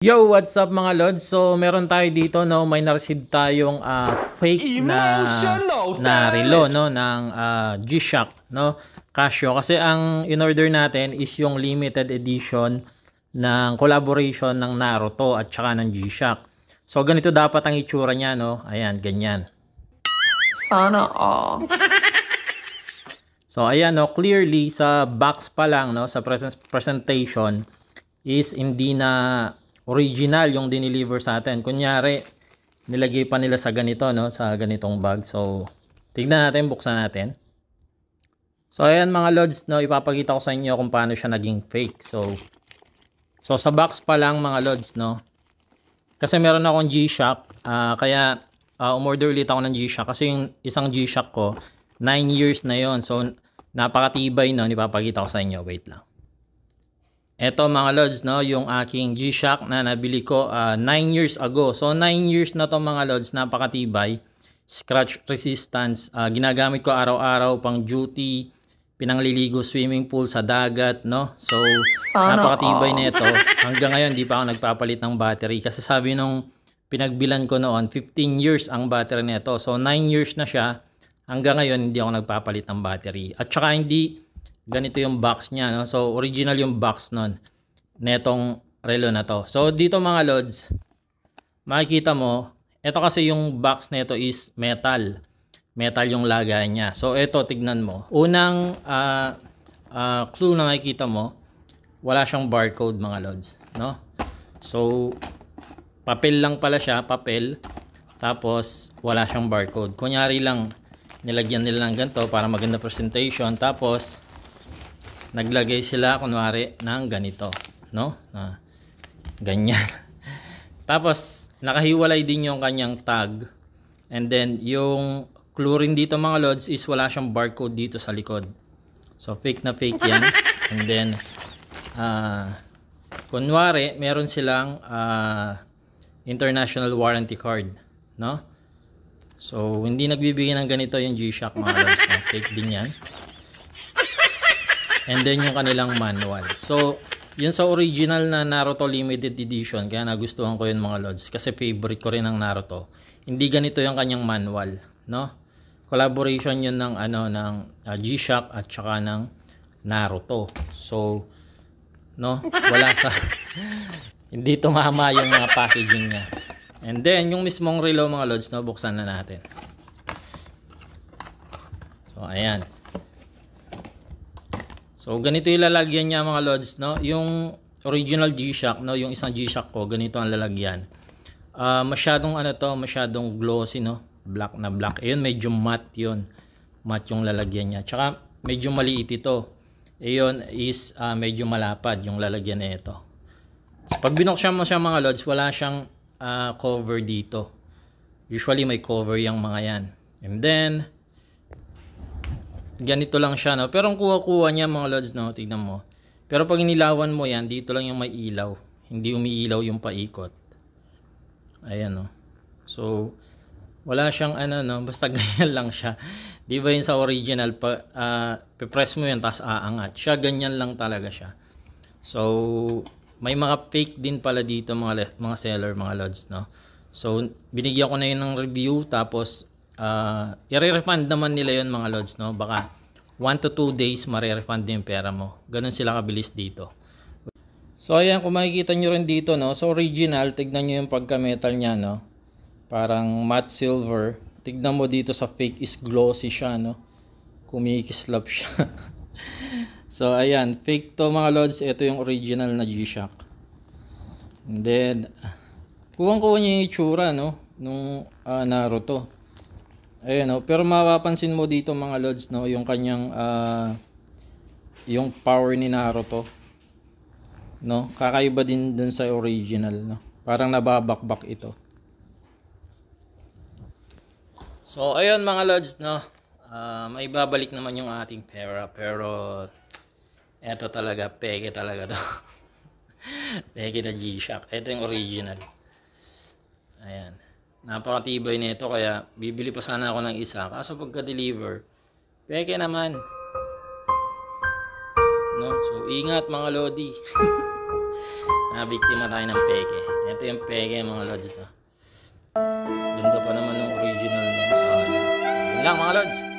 Yo, what's up mga lods? So, meron tayo dito, no, may na-receive tayong fake na relo, no, ng G-Shock, no, Casio. Kasi ang in-order natin is yung limited edition ng collaboration ng Naruto at saka ng G-Shock. So, ganito dapat ang itsura niya, no. Ayan, ganyan. Sana all. So, ayan, no, clearly sa box pa lang, no, sa presentation is hindi na original yung dineliver sa atin. Kunyari, nilagay pa nila sa ganito, no, sa ganitong bag. So, tignan natin, buksan natin. So, ayan mga lods, no, ipapakita ko sa inyo kung paano siya naging fake. So sa box pa lang mga lods, no. Kasi meron akong G-Shock, kaya umorder ulit ako ng G-Shock kasi yung isang G-Shock ko 9 years na yon. So, napakatibay, no, ipapakita ko sa inyo. Wait lang. Eto mga lods, no, yung aking G-Shock na nabili ko 9 years ago. So 9 years na to mga lods, napakatibay. Scratch resistance, ginagamit ko araw-araw pang duty, pinangliligo swimming pool sa dagat, no. So napakatibay na ito. Hanggang ngayon di pa ako nagpapalit ng battery kasi sabi nung pinagbilan ko noon 15 years ang battery nito. So 9 years na siya. Hanggang ngayon hindi ako nagpapalit ng battery. At saka hindi ganito yung box niya, no? So original yung box nun netong relo na to. So dito mga lods, makikita mo, ito kasi yung box nito is metal yung lagay niya. So ito, tignan mo, unang clue na makikita mo, wala siyang barcode mga lods, no? So papel lang pala siya, papel, tapos wala siyang barcode. Kunyari lang nilagyan nila ng ganito para maganda presentation, tapos naglagay sila kunwari ng ganito, no, ganyan. Tapos nakahiwalay din yung kanyang tag, and then yung clue rin dito mga lods is wala siyang barcode dito sa likod. So fake na fake yan. And then kunwari meron silang international warranty card, no. So hindi nagbibigay ng ganito yung G-Shock mga lods, no? Fake din yan. And then yung kanilang manual. So, yun sa original na Naruto limited edition, kaya nagustuhan ko yun mga lods kasi favorite ko rin ang Naruto. Hindi ganito yung kanyang manual, no? Collaboration yun ng G-Shock at saka ng Naruto. So, no, wala sa hindi tumama yung mga packaging niya. And then yung mismong relo mga lods, no, buksan na natin. So, ayan. So ganito yung lalagyan niya mga lods, no? Yung original G-Shock, no, yung isang G-Shock ko, ganito ang lalagyan. Masyadong masyadong glossy, no? Black na black. Ayun, medyo matte 'yon. Matte yung lalagyan niya. Tsaka medyo maliit ito. Ayun is medyo malapad yung lalagyan nito. So, pag binuksan mo siya mga lods, wala siyang cover dito. Usually may cover yung mga 'yan. And then ganito lang siya, no? Pero ang kuha-kuha niya mga lods, no, tignan mo. Pero pag inilawan mo yan, dito lang yung may ilaw. Hindi umiilaw yung paikot. Ayan, no. So wala siyang no, basta ganyan lang siya. Di ba yun sa original, press mo yan tapos aangat. Siya ganyan lang talaga siya. So may mga fake din pala dito mga seller mga lods, no. So binigyan ko na yun ng review, tapos i-refund naman nila yun mga lods, no. Baka 1 to 2 days mare-refund din yung pera mo. Ganun sila kabilis dito. So ayan, kung makikita nyo rin dito, no, so original, tignan nyo yung pagka-metal nya, no. Parang matte silver. Tignan mo dito sa fake is glossy siya, no. Kumikislap siya. So ayan, fake to mga lods. Ito yung original na G-Shock. And then kuwang-kuha niya yung itsura, no, nung Naruto. Ayan, no? Pero mapapansin mo dito mga lods, no, yung kanyang yung power ni Naruto, no, kakaiba din dun sa original, no. Parang nababakbak ito. So ayun mga lods, no, may babalik naman yung ating pera, pero eto talaga, peke talaga to. Peke na G-Shock. Ito yung original. Ayan, napakatibay nito, kaya bibili pa sana ako ng isa. Kaso pagka-deliver, peke naman, no? So ingat mga lodi. Nabiktima tayo ng peke. Ito yung peke mga lods. Ganda pa naman ng original sa akin. Yun lang mga lods.